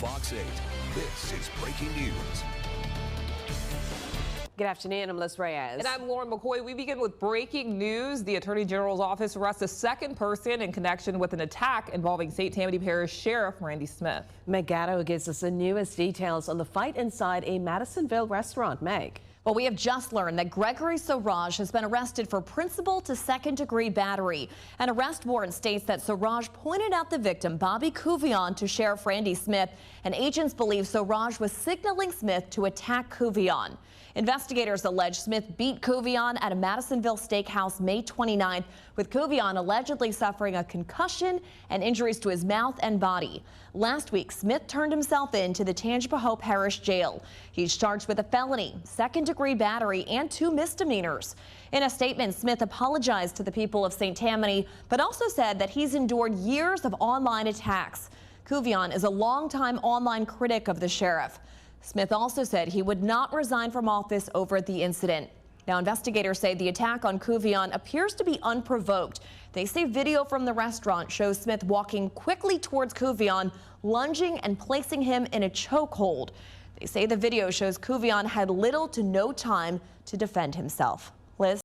Fox 8. This is breaking news. Good afternoon, I'm Liz Reyes. And I'm Lauren McCoy. We begin with breaking news. The Attorney General's office arrests a second person in connection with an attack involving St. Tammany Parish Sheriff Randy Smith. Meg Gatto gives us the newest details on the fight inside a Madisonville restaurant. Meg. Well, we have just learned that Gregory Saurage has been arrested for principal to second-degree battery. An arrest warrant states that Saurage pointed out the victim, Bobby Couvion, to Sheriff Randy Smith, and agents believe Saurage was signaling Smith to attack Couvion. Investigators allege Smith beat Couvion at a Madisonville steakhouse May 29th, with Couvion allegedly suffering a concussion and injuries to his mouth and body. Last week, Smith turned himself in to the Tangipahoa Parish Jail. He's charged with a felony, second-degree battery, and 2 misdemeanors. In a statement, Smith apologized to the people of St. Tammany, but also said that he's endured years of online attacks. Couvion is a longtime online critic of the sheriff. Smith also said he would not resign from office over the incident. Now, investigators say the attack on Couvion appears to be unprovoked. They say video from the restaurant shows Smith walking quickly towards Couvion, lunging and placing him in a chokehold. They say the video shows Couvion had little to no time to defend himself. Liz?